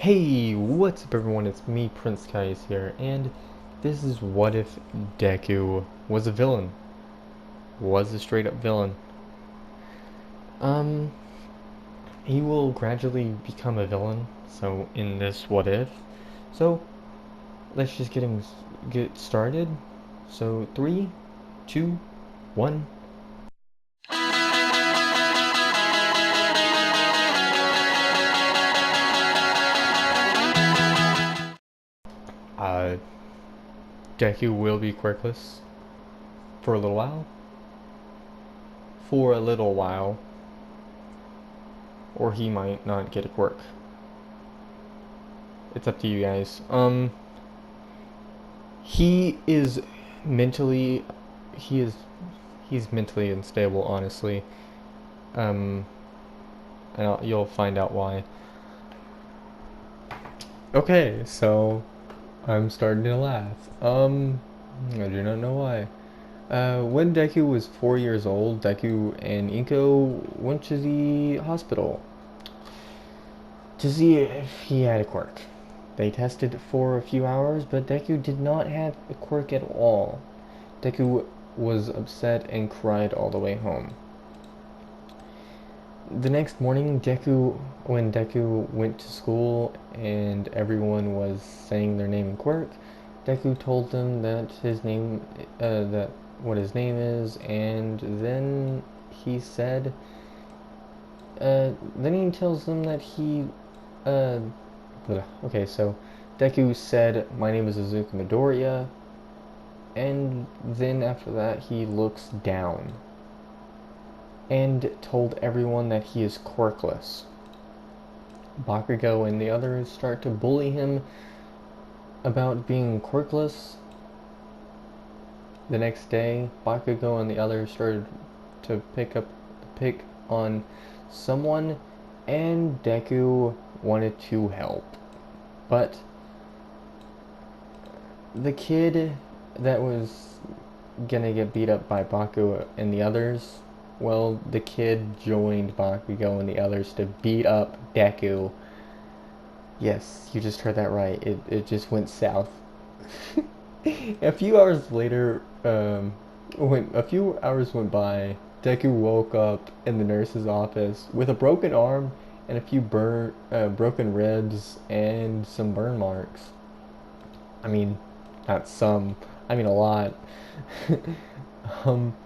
Hey, what's up everyone? It's me, Prince Caius here, and this is what if Deku was a villain. Was a straight up villain. Um, he will gradually become a villain, so in this what if. So, let's just get started. So, 3, 2, 1. Uh, Deku will be quirkless for a little while. For a little while. Or he might not get a quirk. It's up to you guys. He is mentally, he is, he's mentally unstable, honestly. Um, and you'll find out why. Okay, so I'm starting to laugh. I do not know why. When Deku was 4 years old, Deku and Inko went to the hospital to see if he had a quirk. They tested for a few hours, but Deku did not have a quirk at all. Deku was upset and cried all the way home. The next morning, when Deku went to school and everyone was saying their name and quirk, Deku told them that what his name is, and then he said, then he tells them that uh, okay, so Deku said, "My name is Izuku Midoriya," and then after that, he looks down and told everyone that he is quirkless. Bakugo and the others start to bully him about being quirkless. The next day, Bakugo and the others started to pick on someone, and Deku wanted to help. But the kid that was gonna get beat up by Bakugo and the others, well, the kid joined Bakugo and the others to beat up Deku. Yes, you just heard that right. It just went south. A few hours later, when a few hours went by, Deku woke up in the nurse's office with a broken arm and a few broken ribs and some burn marks. I mean, not some. I mean a lot. um,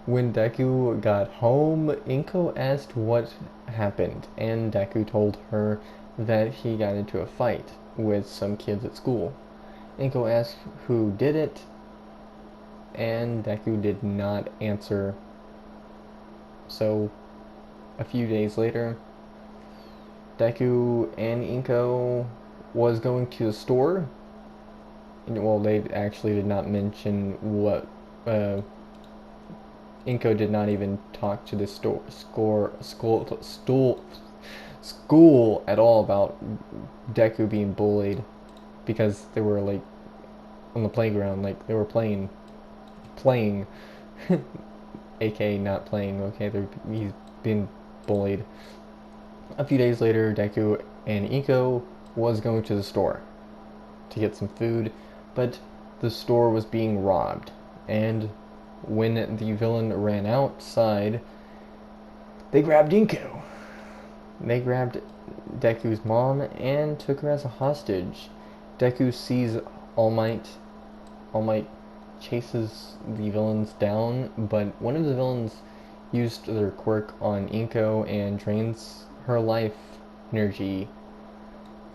when Deku got home, Inko asked what happened, and Deku told her that he got into a fight with some kids at school. Inko asked who did it, and Deku did not answer. So, a few days later, Deku and Inko was going to the store. And, well, they actually did not mention what. Inko did not even talk to the school at all about Deku being bullied because they were like on the playground, like they were playing, aka not playing. Okay, he's been bullied. A few days later, Deku and Inko was going to the store to get some food, but the store was being robbed, and when the villain ran outside, they grabbed Inko. They grabbed Deku's mom and took her as a hostage. Deku sees All Might. All Might chases the villains down, but one of the villains used their quirk on Inko and drains her life energy.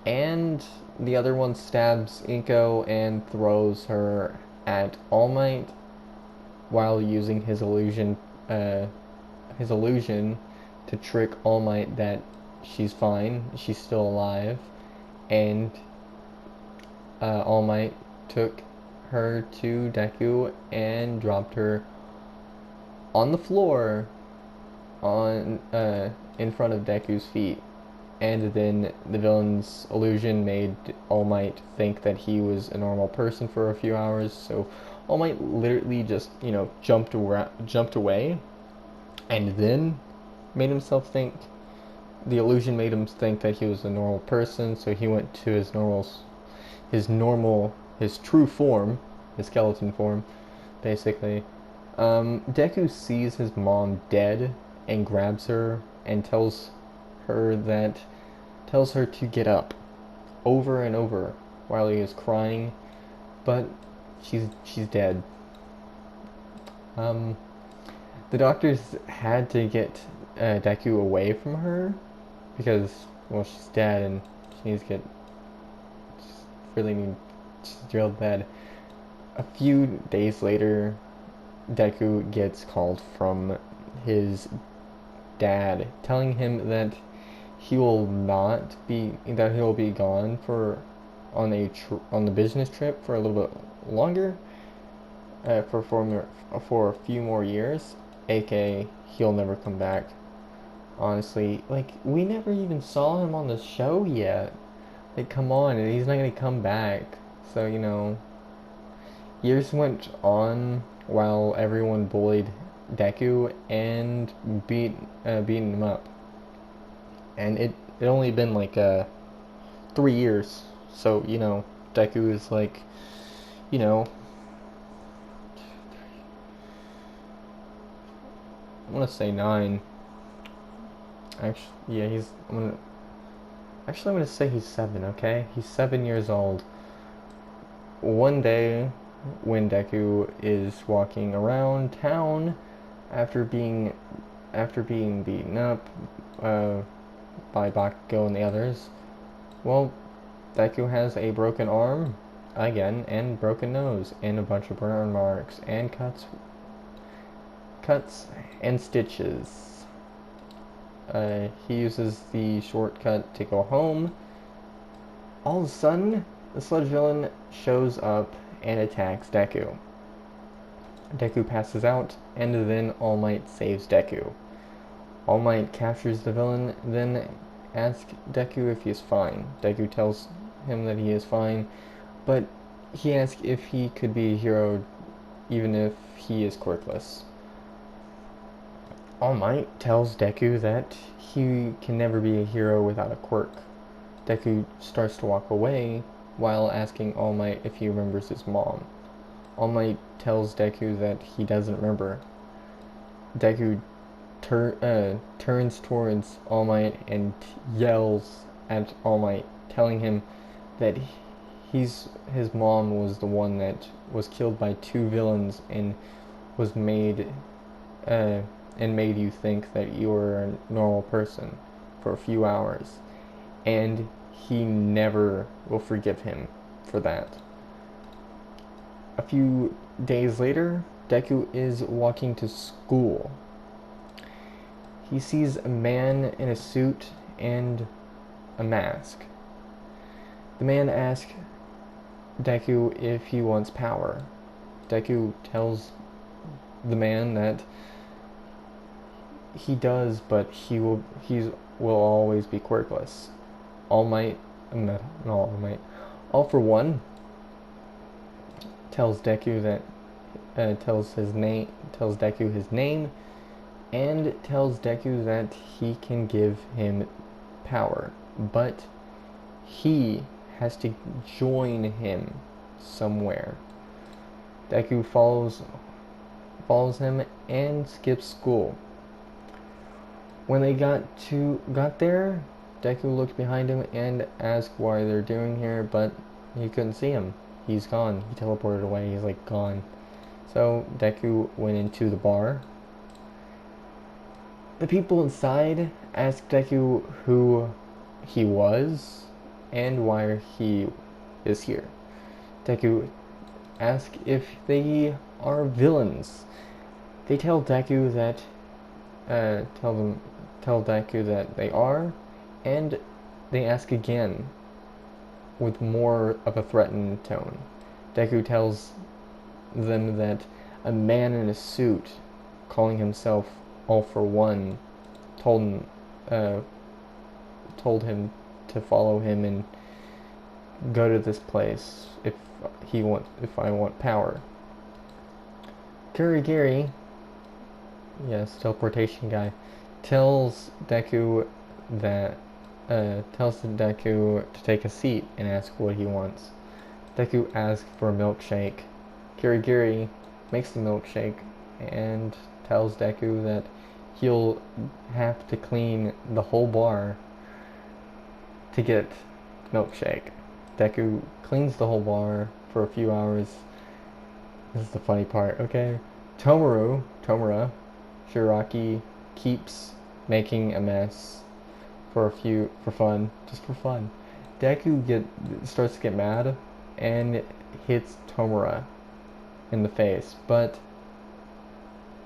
And the other one stabs Inko and throws her at All Might while using his illusion to trick All Might that she's fine, she's still alive, and All Might took her to Deku and dropped her on the floor on in front of Deku's feet. And then the villain's illusion made All Might think that he was a normal person for a few hours, so All Might literally just, jumped away, and then made himself think the illusion made him think that he was a normal person, so he went to his true form, his skeleton form, basically. Deku sees his mom dead and grabs her and her that tells her to get up over and over while he is crying, but she's dead. The doctors had to get Deku away from her because, well, she's dead and she needs to get, she's real bad. A few days later, Deku gets called from his dad, telling him that he will be gone on the business trip for a little bit longer, for a few more years, aka he'll never come back. Honestly, like, we never even saw him on the show yet. Like, come on, he's not gonna come back. So, years went on while everyone bullied Deku and beating him up. And it only been like 3 years. So, Deku is like, I want to say 9. Actually, yeah, I'm gonna say he's 7. Okay, he's 7 years old. One day, when Deku is walking around town after being beaten up by Bakugo and the others, well, Deku has a broken arm again, and broken nose, and a bunch of burn marks and cuts and stitches. He uses the shortcut to go home. All of a sudden, the sludge villain shows up and attacks Deku. Deku passes out, and then All Might saves Deku. All Might captures the villain, then asks Deku if he is fine. Deku tells him that he is fine, but he asks if he could be a hero even if he is quirkless. All Might tells Deku that he can never be a hero without a quirk. Deku starts to walk away while asking All Might if he remembers his mom. All Might tells Deku that he doesn't remember. Deku turns towards All Might and yells at All Might, telling him that his mom was the one that was killed by 2 villains and was made you think that you were a normal person for a few hours, and he never will forgive him for that. A few days later, Deku is walking to school. He sees a man in a suit and a mask. The man asks Deku if he wants power. Deku tells the man that he does, but he will always be quirkless. All For One tells Deku tells Deku his name, and tells Deku that he can give him power, but he has to join him somewhere. Deku follows him and skips school. When they got there, Deku looked behind him and asked why they're doing here, but he couldn't see him. He's gone. He teleported away. He's like gone. So Deku went into the bar. The people inside asked Deku who he was and why he is here. Deku asked if they are villains. They tell Deku that tell Deku that they are, and they ask again with more of a threatened tone. Deku tells them that a man in a suit, calling himself All For One, told him to follow him and go to this place if I want power. Kurigiri, yes, teleportation guy, tells Deku that tells Deku to take a seat and ask what he wants. Deku asks for a milkshake. Kirigiri makes the milkshake and tells Deku that he'll have to clean the whole bar to get milkshake. Deku cleans the whole bar for a few hours. This is the funny part, okay? Tomura, Shiraki keeps making a mess for fun, just for fun. Deku starts to get mad and hits Tomura in the face, but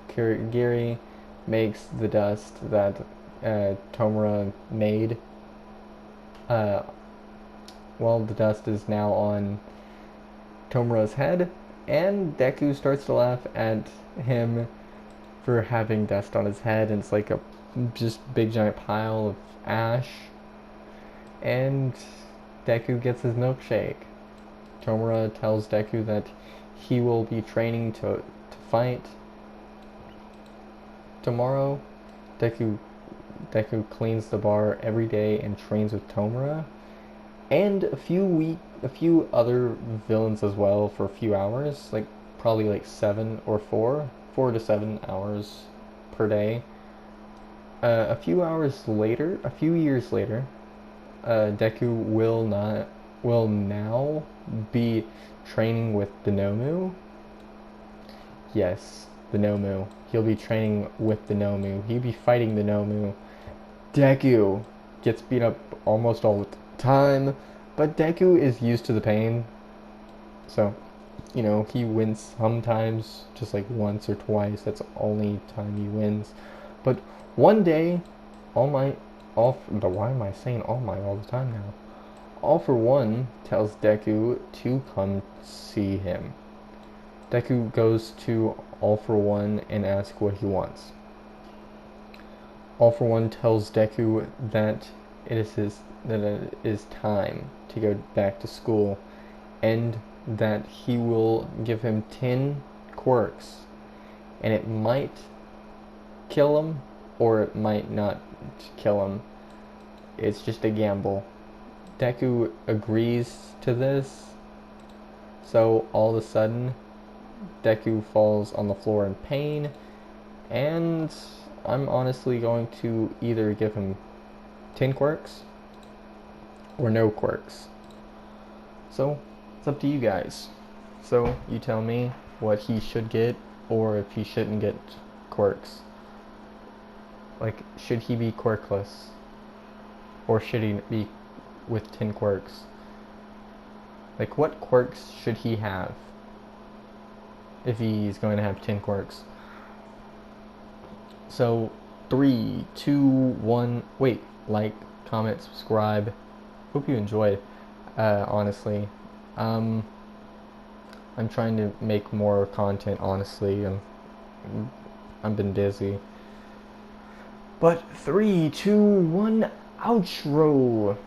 Kirigiri makes the dust that Tomura made. Well, the dust is now on Tomura's head, and Deku starts to laugh at him for having dust on his head, and it's like a just big giant pile of ash. And Deku gets his milkshake. Tomura tells Deku that he will be training to fight tomorrow. Deku cleans the bar every day and trains with Tomura and a few other villains as well for a few hours, like probably like 4 to 7 hours per day. A few years later, Deku will now be training with the Nomu. Yes, the Nomu. He'll be training with the Nomu. He'll be fighting the Nomu. Deku gets beat up almost all the time, but Deku is used to the pain. So, he wins sometimes, just like once or twice. That's the only time he wins. But one day, why am I saying All Might all the time now? All For One tells Deku to come see him. Deku goes to All For One and asks what he wants. All For One tells Deku that it is time to go back to school, and that he will give him 10 quirks, and it might kill him or it might not kill him. It's just a gamble. Deku agrees to this, so all of a sudden Deku falls on the floor in pain, and I'm honestly going to either give him 10 quirks or no quirks. So it's up to you guys. So you tell me what he should get or if he shouldn't get quirks. Like, should he be quirkless? Or should he be with 10 quirks? Like, what quirks should he have if he's going to have 10 quirks? So 3, 2, 1, wait, like, comment, subscribe. Hope you enjoyed. Honestly, I'm trying to make more content, honestly, and I've been busy. But 3, 2, 1, outro.